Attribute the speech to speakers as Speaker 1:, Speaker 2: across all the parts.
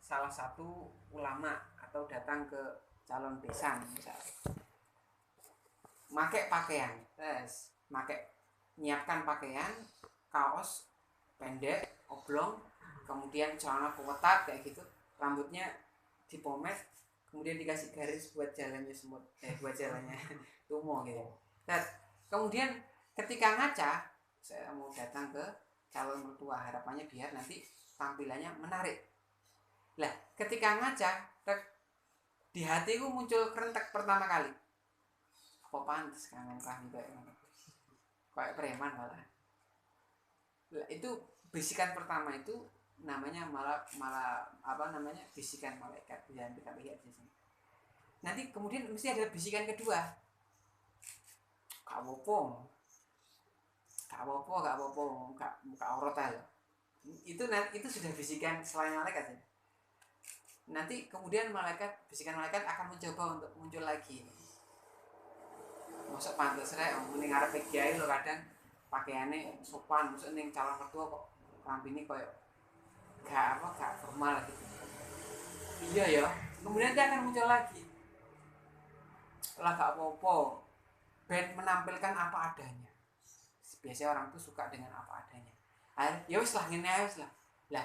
Speaker 1: salah satu ulama atau datang ke calon besan misalnya, make pakaian, nyiapkan pakaian, kaos pendek, oblong, kemudian celana ketat kayak gitu, rambutnya dipomet, kemudian dikasih garis buat jalannya semut, buat jalannya tumo gitu. Dan kemudian ketika ngaca, saya mau datang ke calon mertua, harapannya biar nanti tampilannya menarik. Lah, ketika ngaca, di hatiku muncul kerentek pertama kali. Apa pantes kangen kami kayak preman malah. Lah, itu bisikan pertama itu namanya malah apa namanya, bisikan malaikat. Jangan kita lihat di sini. Nanti kemudian mesti ada bisikan kedua. Gak apa-apa, gak aurat aja. Itu sudah bisikan selain malaikat ya. Nanti kemudian bisikan malaikat akan mencoba untuk muncul lagi. Masuk pantas rek, mending ngarep kiai lo kadang pakaiannya sopan, masuk ning calon mertua kok rampine koyo gak formal gitu. Iya ya, kemudian dia akan muncul lagi. Lah gak apa-apa, ben menampilkan apa adanya. Biasanya orang tuh suka dengan apa adanya. Ya wis lah, ngene wis lah. Lah,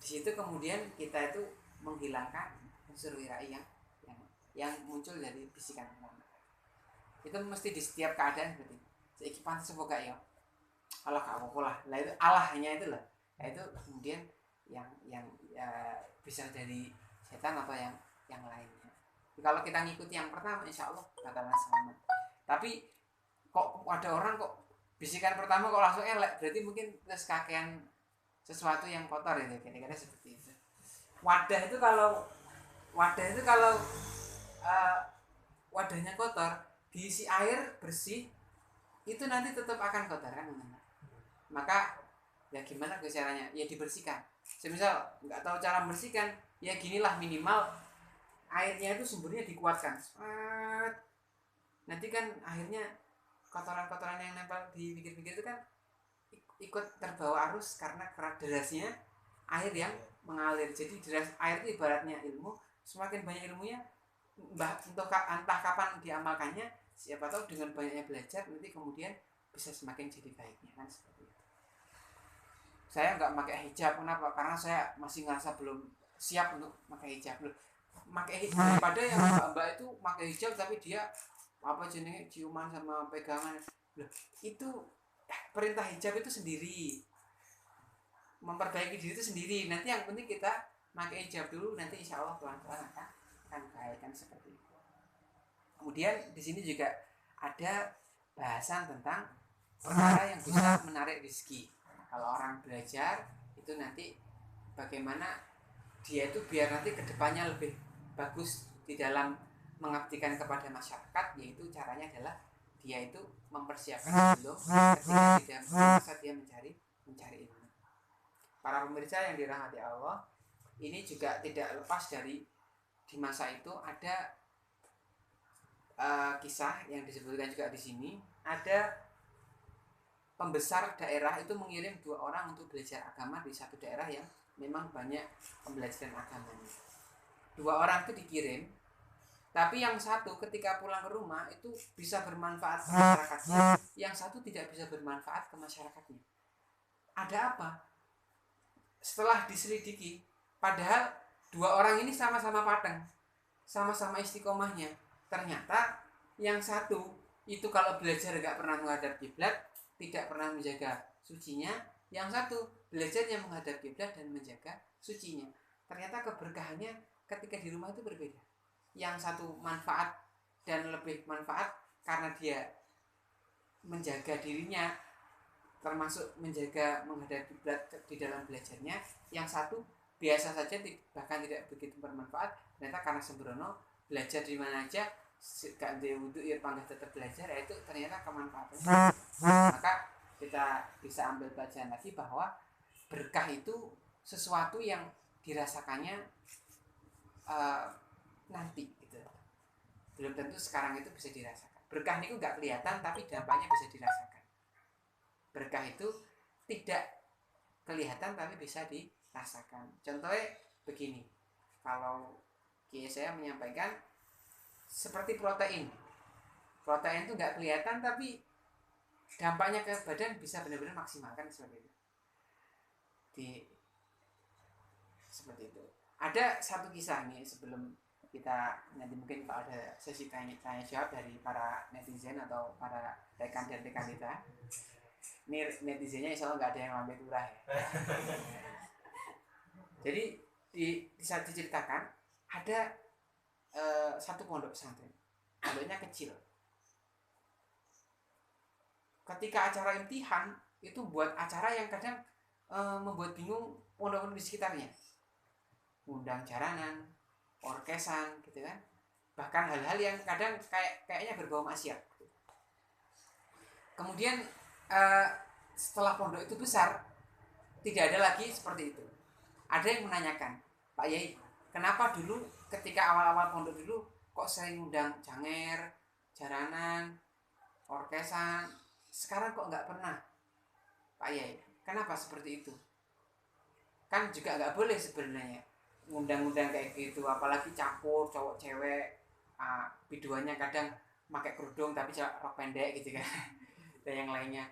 Speaker 1: di situ kemudian kita itu menghilangkan unsur wirai yang muncul dari bisikan pertama. Itu mesti di setiap keadaan seperti itu. Saiki pantes apa gak ya? Allah gak apa-apa lah. Lah itu Allahnya itu lah. Nah, itu kemudian yang ya, bisa dari setan atau yang lainnya. Jadi, kalau kita ngikuti yang pertama, insya Allah bakalan selamat. Tapi kok ada orang kok bisikan pertama kok langsung elek, berarti mungkin terus kakean sesuatu yang kotor itu, kira-kira seperti itu. Wadah itu kalau wadahnya kotor, diisi air bersih, itu nanti tetap akan kotor kan. Maka ya gimana caranya? Ya dibersihkan. Semisal nggak tahu cara membersihkan, ya ginilah, minimal airnya itu sumbernya dikuatkan. Nanti kan akhirnya kotoran-kotoran yang nempel di pinggir-pinggir itu kan ikut terbawa arus karena derasnya air yang mengalir. Jadi deras air itu ibaratnya ilmu. Semakin banyak ilmunya, entah kapan diamalkannya, siapa tahu dengan banyaknya belajar nanti kemudian bisa semakin jadi baiknya kan seperti itu. Saya nggak pakai hijab, kenapa? Karena saya masih ngerasa belum siap untuk pakai hijab. Pakai hijab daripada yang mbak itu pakai hijab tapi dia apa jenenge ciuman sama pegangan. Loh, itu perintah hijab itu sendiri, memperbaiki diri itu sendiri. Nanti yang penting kita pakai hijab dulu, nanti insya Allah pelan-pelan akan baik kan seperti itu. Kemudian di sini juga ada bahasan tentang perkara yang bisa menarik rezeki. Kalau orang belajar itu nanti bagaimana dia itu biar nanti kedepannya lebih bagus di dalam mengabdikan kepada masyarakat, yaitu caranya adalah dia itu mempersiapkan sebelum ketika tidak masa dia mencari ilmu. Para pemirsa yang dirahmati Allah, ini juga tidak lepas dari di masa itu ada kisah yang disebutkan juga di sini. Ada pembesar daerah itu mengirim 2 orang untuk belajar agama di satu daerah yang memang banyak pembelajaran agamanya. 2 orang itu dikirim, tapi yang satu ketika pulang ke rumah itu bisa bermanfaat ke masyarakatnya, yang satu tidak bisa bermanfaat ke masyarakatnya. Ada apa? Setelah diselidiki, padahal 2 orang ini sama-sama pateng, sama-sama istiqomahnya. Ternyata yang satu itu kalau belajar gak pernah menghadap kiblat, tidak pernah menjaga sucinya. Yang satu belajarnya menghadap kiblat dan menjaga sucinya. Ternyata keberkahannya ketika di rumah itu berbeda. Yang satu manfaat dan lebih manfaat karena dia menjaga dirinya, termasuk menjaga menghadap kiblat di dalam belajarnya. Yang satu biasa saja, bahkan tidak begitu bermanfaat. Ternyata karena sembrono belajar di mana aja, gak ada wudhu ya panggah tetap belajar, yaitu ternyata kemanfaatannya. Maka kita bisa ambil pelajaran lagi bahwa berkah itu sesuatu yang dirasakannya nanti gitu. Belum tentu sekarang itu bisa dirasakan. Berkah itu nggak kelihatan tapi dampaknya bisa dirasakan. Berkah itu tidak kelihatan tapi bisa dirasakan. Contohnya begini, kalau kiai saya menyampaikan seperti protein itu nggak kelihatan tapi dampaknya ke badan bisa benar-benar maksimalkan seperti itu. Seperti itu. Ada satu kisah nih sebelum kita nanti mungkin kalau ada sesi tanya jawab dari para netizen atau para rekan dan rekan kita. Ini netizennya insya Allah nggak ada yang lambe turah ya. Jadi bisa diceritakan ada satu pondok pesantren. Pondoknya kecil. Ketika acara imtihan itu buat acara yang kadang membuat bingung pondok-pondok di sekitarnya. Undang jaranan, orkesan gitu kan. Bahkan hal-hal yang kadang kayaknya berbau maksiat. Kemudian setelah pondok itu besar, tidak ada lagi seperti itu. Ada yang menanyakan, Pak Yai, kenapa dulu ketika awal-awal pondok dulu kok sering undang janger, jaranan, orkesan, sekarang kok nggak pernah, Pak Yai? Kenapa seperti itu? Kan juga nggak boleh sebenarnya undang-undang kayak gitu, apalagi campur cowok cewek, biduannya kadang pakai kerudung tapi rok pendek gitu kan, dan yang lainnya.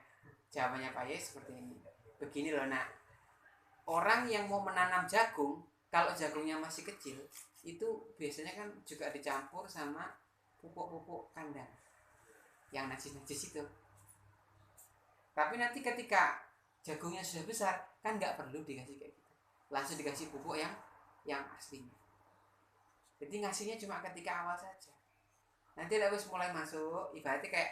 Speaker 1: Jawabannya Pak Yai seperti ini. Begini loh nak, orang yang mau menanam jagung, kalau jagungnya masih kecil, itu biasanya kan juga dicampur sama pupuk-pupuk kandang yang najis-najis itu. Tapi nanti ketika jagungnya sudah besar, kan nggak perlu dikasih kayak gitu, langsung dikasih pupuk yang aslinya. Jadi ngasihnya cuma ketika awal saja. Nanti harus mulai masuk, ibaratnya kayak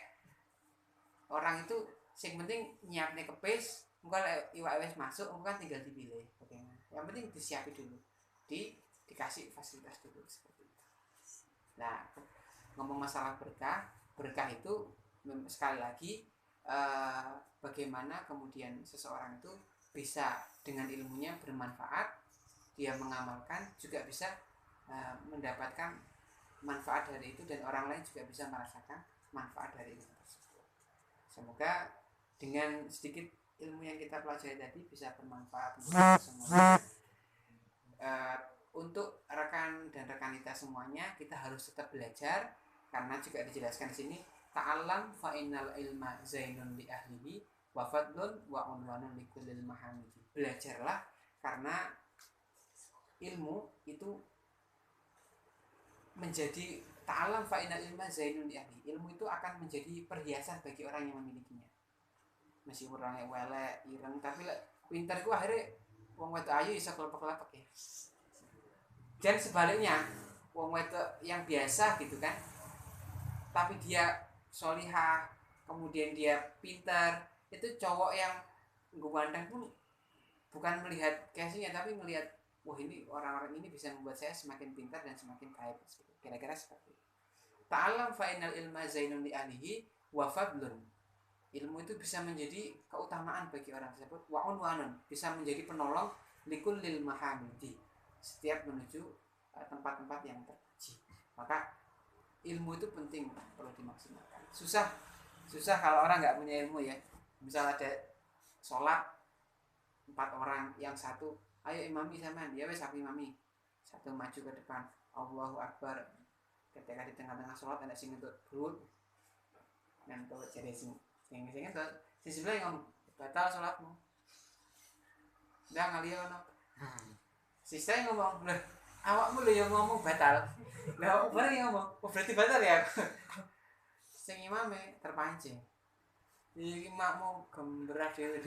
Speaker 1: orang itu yang penting nyiapnya kepes, bukan iwak wes masuk, bukan tinggal dipilih bagaimana. Yang penting disiapin dulu, dikasih fasilitas dulu seperti itu. Nah, ngomong masalah berkah itu sekali lagi bagaimana kemudian seseorang itu bisa dengan ilmunya bermanfaat, dia mengamalkan juga bisa mendapatkan manfaat dari itu, dan orang lain juga bisa merasakan manfaat dari ilmu tersebut. Semoga dengan sedikit ilmu yang kita pelajari tadi bisa bermanfaat untuk kita semuanya. Untuk rekan dan rekan kita semuanya, kita harus tetap belajar karena juga dijelaskan di sini, ta'allam fa innal ilma zainun li ahlihi wa fadlun wa unwanun li kullil mahamidi. Belajarlah karena ilmu itu menjadi ta'allam fa innal ilma zainun li ahlihi. Ilmu itu akan menjadi perhiasan bagi orang yang memilikinya. Meskipun orangnya welek, ireng, tapi pintar ku akhirnya wong wedok ayu bisa kelopak-kelopak ya. Dan sebaliknya, wong wedok yang biasa gitu kan, tapi dia solihah, kemudian dia pintar, itu cowok yang ganteng pun bukan melihat casingnya, tapi melihat, wah ini orang-orang ini bisa membuat saya semakin pintar dan semakin baik. Kira-kira seperti itu. Ta'allam fa innal ilma zainun li ahlihi wa fadlun. Ilmu itu bisa menjadi keutamaan bagi orang tersebut, wa unwanun, bisa menjadi penolong likul lil mahamidi, setiap menuju tempat-tempat yang terpuji. Maka ilmu itu penting, perlu dimaksimalkan. Susah kalau orang nggak punya ilmu ya. Misal ada sholat 4 orang, yang satu ayo imami sama dia, wes aku imami, satu maju ke depan, Allahu Akbar. Ketika di tengah-tengah sholat ada sing untuk berut dan tuh jadi sing itu si sebelah yang ngomong batal sholatmu, udah ngaliyo no. Si saya ngomong, loh awakmu lo yang ngomong batal, lah bareng yang ngomong, oh berarti batal ya. Sing imame terpancing, iki makmu gembrah dhewe.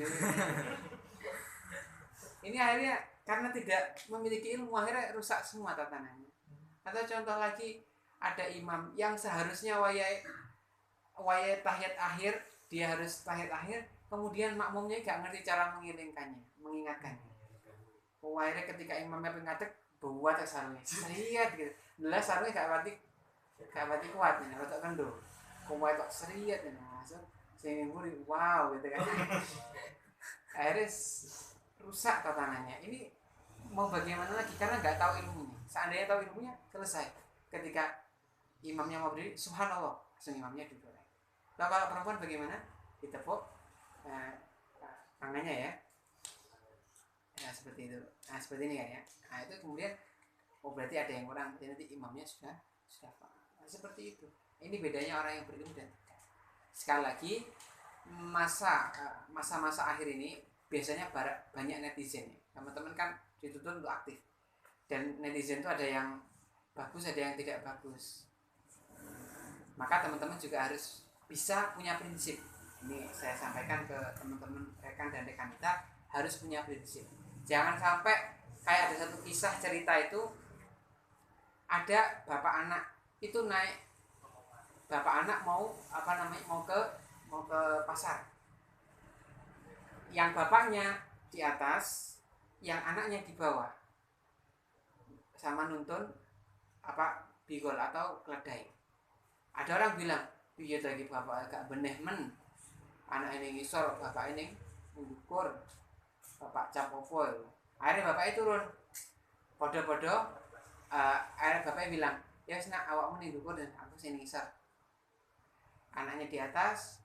Speaker 1: Ini akhirnya karena tidak memiliki ilmu, akhirnya rusak semua tatanannya. Atau contoh lagi, ada imam yang seharusnya wayai tahiyat akhir, dia harus tahiyat akhir, kemudian makmumnya gak ngerti cara mengingatkannya. Akhirnya ketika imamnya pengadek, buat sarungnya seriat gitu. Dulu sarungnya gak pati kuat nih, rotok kendo. Kuat kok seriat nih, langsung sing nguri wow gitu kan. Akhirnya rusak tatanannya. Ini mau bagaimana lagi karena nggak tahu ilmunya. Seandainya tahu ilmunya, selesai. Ketika imamnya mau berdiri, subhanallah, langsung imamnya duduk. Nah, kalau perempuan bagaimana? Ditepuk tangannya ya. Nah, seperti itu. Nah, seperti ini kan ya. Nah, itu kemudian oh berarti ada yang kurang, nanti imamnya sudah paham. Nah, seperti itu. Ini bedanya orang yang berilmu dan tidak. Sekali lagi, masa-masa akhir ini biasanya banyak netizen ya. Teman-teman kan dituntut untuk aktif, dan netizen itu ada yang bagus, ada yang tidak bagus. Maka teman-teman juga harus bisa punya prinsip. Ini saya sampaikan ke teman-teman rekan dan rekan kita, harus punya prinsip. Jangan sampai kayak ada satu kisah cerita itu, ada bapak anak itu naik, bapak anak mau ke pasar. Yang bapaknya di atas, yang anaknya di bawah, sama nuntun bigol atau keledai. Ada orang bilang, piye lagi bapak agak beneh men, anak ini ngisor, bapak ini ngukur, bapak capopo. Akhirnya bapaknya turun, podo-podo. Akhirnya bapaknya bilang, ya nak awakmu nih ngukur dan aku sini ngisor. Anaknya di atas,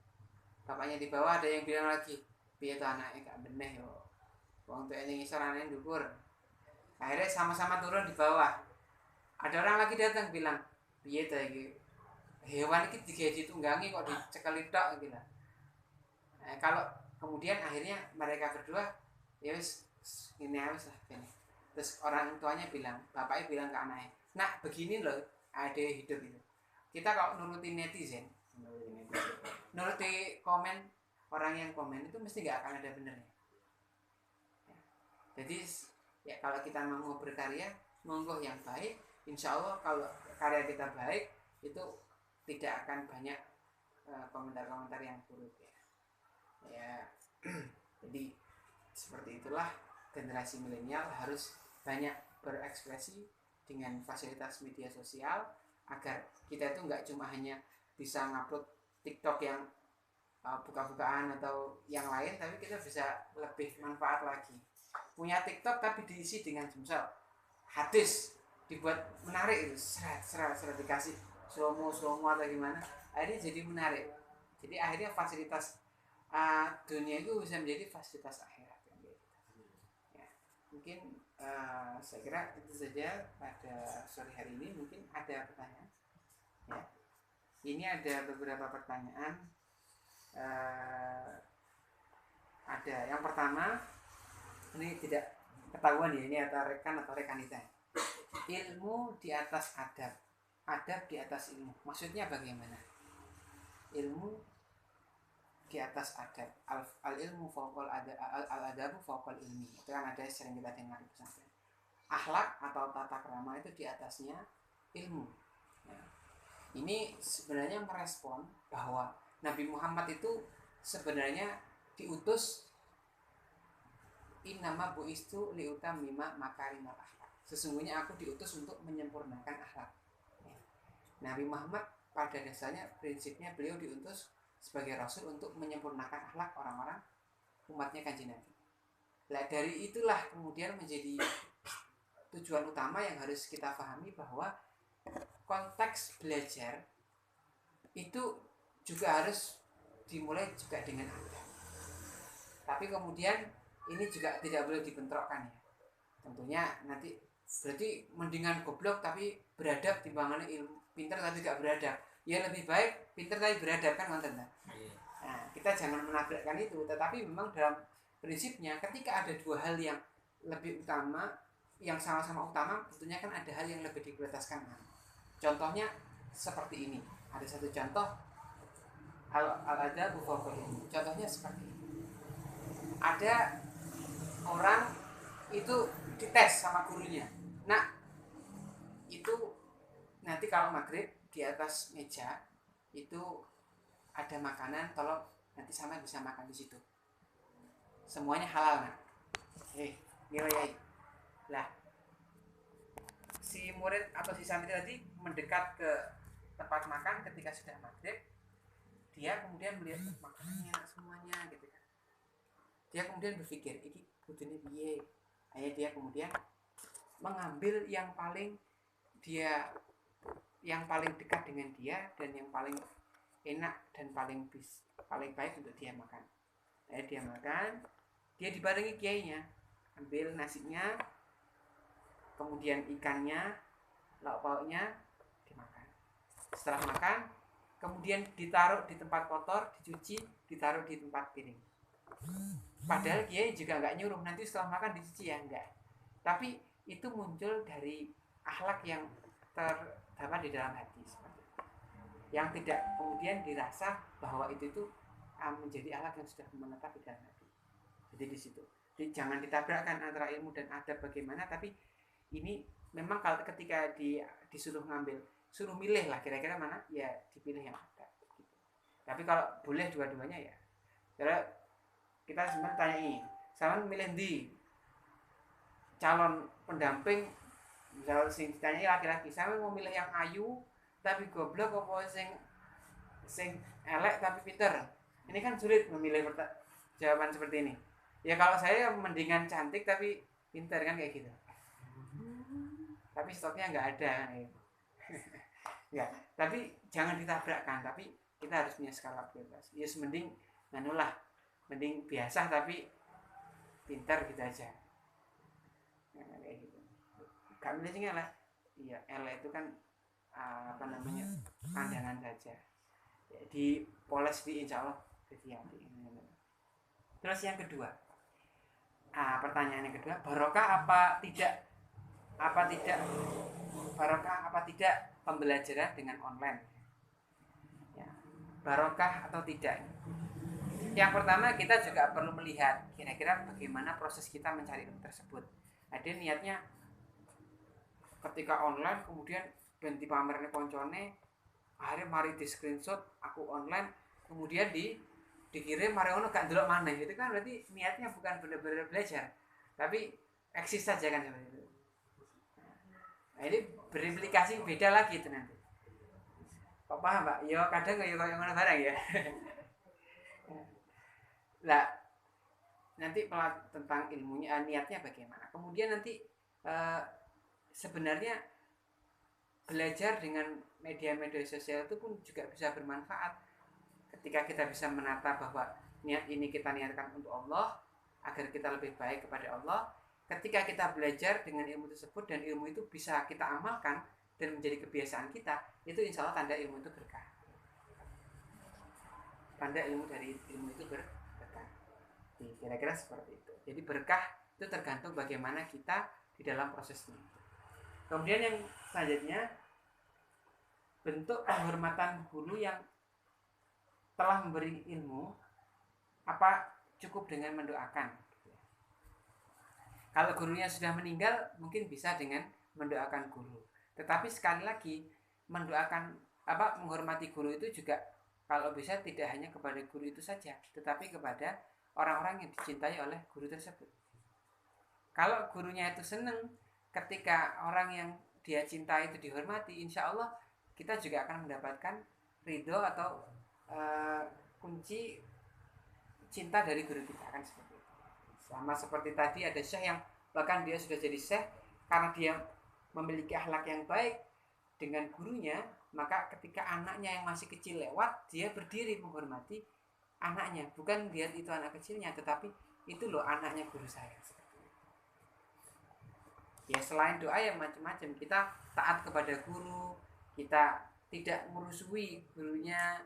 Speaker 1: bapaknya di bawah. Ada yang bilang lagi, piye tuh anaknya gak beneh yo, wong tuh ini ngisor, anaknya ngukur. Akhirnya sama-sama turun di bawah. Ada orang lagi datang bilang, piye tuh iki hewan ini digawe ditunggangi kok dicekeli tok gitu. Nah, kalau kemudian akhirnya mereka berdua ya wis ini wis lah gini. Terus orang tuanya bilang, bapaknya bilang ke anaknya, nak begini loh ada hidup itu. Kita kalau nuruti netizen, nuruti komen orang yang komen itu mesti nggak akan ada benernya. Ya. Jadi ya kalau kita mau berkarya, monggo yang baik, insya Allah kalau karya kita baik itu tidak akan banyak komentar-komentar yang buruk ya. Jadi seperti itulah generasi milenial harus banyak berekspresi dengan fasilitas media sosial, agar kita itu nggak cuma hanya bisa ngupload TikTok yang buka-bukaan atau yang lain, tapi kita bisa lebih manfaat lagi. Punya TikTok tapi diisi dengan misal hadis, dibuat menarik itu, serat dikasih slow-mo atau gimana, akhirnya jadi menarik. Jadi akhirnya fasilitas dunia itu bisa menjadi fasilitas akhirat ya. Mungkin saya kira itu saja pada sore hari ini. Mungkin ada pertanyaan ya. Ini ada beberapa pertanyaan. Ada yang pertama, ini tidak ketahuan ya, ini ada rekan atau rekanita. Ilmu di atas adab, adab di atas ilmu. Maksudnya bagaimana? Ilmu di atas adab, al ilmu fawqal adab, al adabu fawqal ilmi. Itu kan ada sering kita dengar di pesantren. Akhlak atau tata krama itu di atasnya ilmu. Ya. Ini sebenarnya merespon bahwa Nabi Muhammad itu sebenarnya diutus, innama bu'istu liutammima makarimal akhlak. Sesungguhnya aku diutus untuk menyempurnakan akhlak. Ya. Nabi Muhammad pada dasarnya prinsipnya beliau diutus sebagai rasul untuk menyempurnakan akhlak orang-orang umatnya Kanjeng Nabi. Nah, dari itulah kemudian menjadi tujuan utama yang harus kita pahami, bahwa konteks belajar itu juga harus dimulai juga dengan adab. Tapi kemudian ini juga tidak boleh dibentrokkan ya. Tentunya nanti berarti mendingan goblok tapi beradab timbangannya ilmu, pintar tapi gak beradab. Ya lebih baik pintar tapi beradab kan, nonton. Nah, kita jangan menabrakkan itu, tetapi memang dalam prinsipnya ketika ada dua hal yang lebih utama, yang sama-sama utama, tentunya kan ada hal yang lebih diprioritaskan. Contohnya seperti ini. Ada satu contoh al-adabu fawqal ilmi. Contohnya seperti ini. Ada orang itu dites sama gurunya. Nah, itu nanti kalau maghrib di atas meja itu ada makanan, tolong nanti sama bisa makan di situ. Semuanya halal, nah. Nilai. Lah, si murid atau si santri tadi mendekat ke tempat makan ketika sudah maghrib, dia kemudian melihat makanannya enak semuanya gitu kan. Dia kemudian berpikir, ini kudune piye? Akhirnya dia kemudian mengambil yang paling dekat dengan dia dan yang paling enak dan paling baik untuk dia makan. Dia makan, dia dibarengi kiainya, ambil nasinya, kemudian ikannya, lauk pauknya dimakan. Setelah makan, kemudian ditaruh di tempat kotor, dicuci, ditaruh di tempat piring. Padahal kiai juga nggak nyuruh nanti setelah makan dicuci ya, enggak. Tapi itu muncul dari akhlak yang terdapat di dalam hati seperti itu. Yang tidak kemudian dirasa bahwa itu menjadi akhlak yang sudah menetap di dalam hati. Jadi di situ. Jadi jangan ditabrakkan antara ilmu dan adab bagaimana, tapi ini memang kalau ketika disuruh ngambil, suruh milih lah kira-kira mana, ya dipilih yang adab. Gitu. Tapi kalau boleh dua-duanya ya. Karena kita sebenarnya tanya ini, sama milih di calon pendamping, misalnya sing ditanya laki-laki, sama mau milih yang ayu tapi goblok apa sing elek tapi pinter. Ini kan sulit memilih jawaban seperti ini. Ya kalau saya mendingan cantik tapi pinter kan kayak gitu. Tapi stoknya nggak ada kan gitu. Ya, tapi jangan ditabrakkan, tapi kita harus punya skala prioritas. Ya mending manulah, mending biasa tapi pintar gitu aja. Nah, kayak gitu. Gak milih sing elek. Iya, elek itu kan pandangan saja. Ya, dipoles di insya Allah jadi hati. Terus yang kedua, pertanyaan yang kedua, barokah apa tidak pembelajaran dengan online? Ya, barokah atau tidak? Yang pertama kita juga perlu melihat kira-kira bagaimana proses kita mencari ilmu tersebut. Ada niatnya ketika online kemudian ganti pamernya koncone, akhirnya mari di screenshot aku online, kemudian dikirim mari ono gak ndelok maneh. Itu kan berarti niatnya bukan benar-benar belajar, tapi eksis saja kan seperti itu. Nah, ini berimplikasi beda lagi itu nanti. Kok paham, Pak? Ya kadang kayak ngono barang ya. Lah nanti tentang ilmunya, niatnya bagaimana. Kemudian nanti sebenarnya belajar dengan media-media sosial itu pun juga bisa bermanfaat. Ketika kita bisa menata bahwa niat ini kita niatkan untuk Allah, agar kita lebih baik kepada Allah. Ketika kita belajar dengan ilmu tersebut dan ilmu itu bisa kita amalkan dan menjadi kebiasaan kita, itu insya Allah tanda ilmu itu berkah. Tanda ilmu dari ilmu itu berkah. Kira-kira seperti itu. Jadi berkah itu tergantung bagaimana kita di dalam prosesnya. Kemudian yang selanjutnya, bentuk penghormatan guru yang telah memberi ilmu, apa cukup dengan mendoakan? Kalau gurunya sudah meninggal, mungkin bisa dengan mendoakan guru. Tetapi sekali lagi, menghormati guru itu juga kalau bisa tidak hanya kepada guru itu saja, tetapi kepada orang-orang yang dicintai oleh guru tersebut. Kalau gurunya itu senang ketika orang yang dia cintai itu dihormati, insya Allah kita juga akan mendapatkan ridho atau kunci cinta dari guru kita, kan seperti itu. Sama seperti tadi ada syekh yang bahkan dia sudah jadi syekh karena dia memiliki akhlak yang baik dengan gurunya, maka ketika anaknya yang masih kecil lewat, dia berdiri menghormati anaknya, bukan lihat itu anak kecilnya, tetapi itu loh anaknya guru saya. Ya selain doa yang macam-macam, kita taat kepada guru, kita tidak merusui gurunya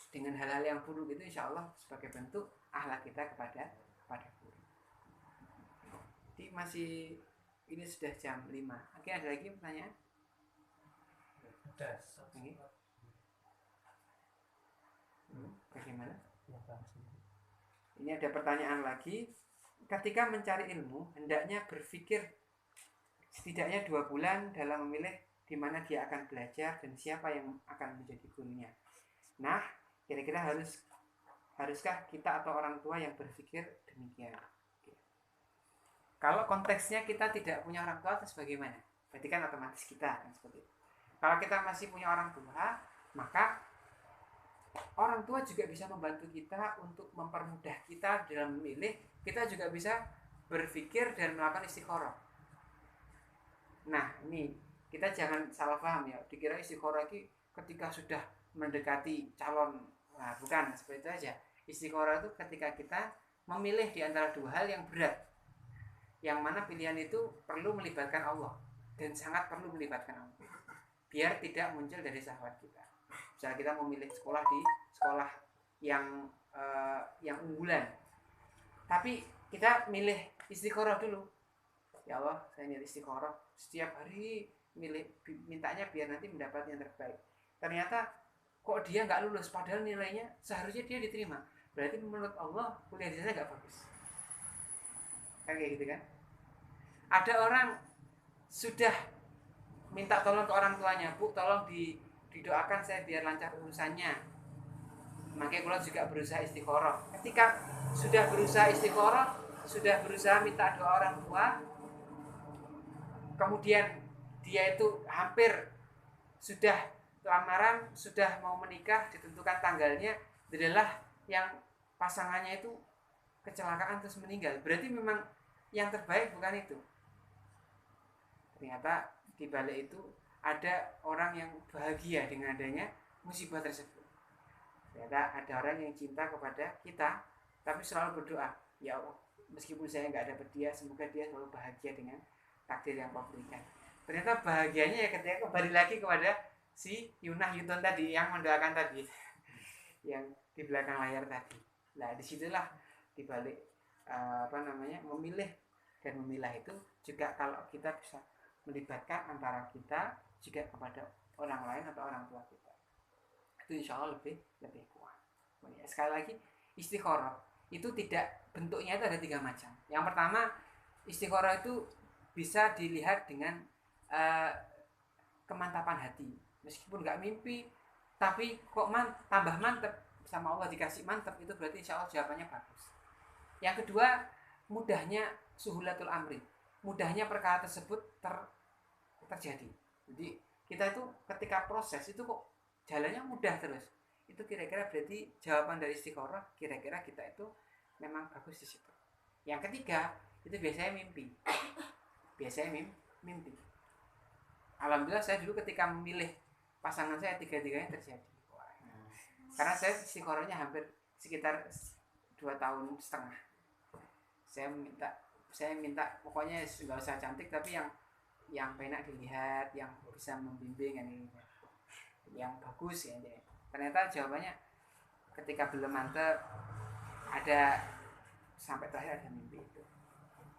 Speaker 1: dengan hal-hal yang buruk, itu insya Allah sebagai bentuk akhlak kita kepada guru. Jadi masih ini sudah jam 5. Oke, ada lagi pertanyaan? Bagaimana? Ini ada pertanyaan lagi. Ketika mencari ilmu, hendaknya berpikir setidaknya 2 bulan dalam memilih di mana dia akan belajar dan siapa yang akan menjadi gurunya. Nah, kira-kira haruskah kita atau orang tua yang berpikir demikian? Kalau konteksnya kita tidak punya orang tua, terus bagaimana? Berarti kan otomatis kita kan seperti itu. Kalau kita masih punya orang tua, maka orang tua juga bisa membantu kita untuk mempermudah kita dalam memilih. Kita juga bisa berpikir dan melakukan istikharah. Nah, ini kita jangan salah paham ya. Dikira istikharah ini ketika sudah mendekati calon. Nah, bukan seperti itu aja. Istikharah itu ketika kita memilih di antara 2 hal yang berat. yang mana pilihan itu perlu melibatkan Allah dan sangat perlu melibatkan Allah biar tidak muncul dari syahwat kita. Misalnya kita memilih sekolah di sekolah yang unggulan, tapi kita milih istiqoroh dulu. Ya Allah, saya milih istiqoroh, setiap hari mintanya biar nanti mendapat yang terbaik. Ternyata kok dia nggak lulus, padahal nilainya seharusnya dia diterima. Berarti menurut Allah kuliah di sana nggak bagus. Kayak gitu kan? Ada orang sudah minta tolong ke orang tuanya, Bu, tolong didoakan saya biar lancar urusannya. Makanya kalau juga berusaha istiqoroh. Ketika sudah berusaha istiqoroh, sudah berusaha minta doa orang tua, kemudian dia itu hampir sudah lamaran, sudah mau menikah, ditentukan tanggalnya, adalah yang pasangannya itu kecelakaan terus meninggal. Berarti memang yang terbaik bukan itu. Ternyata di balik itu ada orang yang bahagia dengan adanya musibah tersebut. Ternyata ada orang yang cinta kepada kita, tapi selalu berdoa, ya Allah, meskipun saya nggak dapat dia, semoga dia selalu bahagia dengan takdir yang Kau berikan. Ternyata bahagianya ya ketika kembali lagi kepada si Yunah Yuton tadi yang mendoakan tadi, yang di belakang layar tadi. Nah disitulah dibalik memilih dan memilah itu juga kalau kita bisa melibatkan antara kita juga kepada orang lain atau orang tua kita, itu insya Allah lebih kuat. Sekali lagi, istikharah itu tidak, bentuknya itu ada 3 macam. Yang pertama, istikharah itu bisa dilihat dengan kemantapan hati. Meskipun nggak mimpi, tapi kok tambah mantep sama Allah, dikasih mantep, itu berarti insya Allah jawabannya bagus. Yang kedua, mudahnya suhulatul amri, mudahnya perkara tersebut terjadi. Jadi kita itu ketika proses itu kok jalannya mudah terus, itu kira-kira berarti jawaban dari istikharah, kira-kira kita itu memang bagus di situ. Yang ketiga, itu biasanya mimpi. Mimpi. Alhamdulillah saya dulu ketika memilih pasangan saya, 3-3-nya terjadi. Karena saya istikharahnya hampir sekitar 2,5 tahun. Saya minta pokoknya nggak usah cantik, tapi yang enak dilihat, yang bisa membimbing, yang bagus ya. Ternyata jawabannya ketika belum mantep, ada sampai terakhir ada mimpi itu.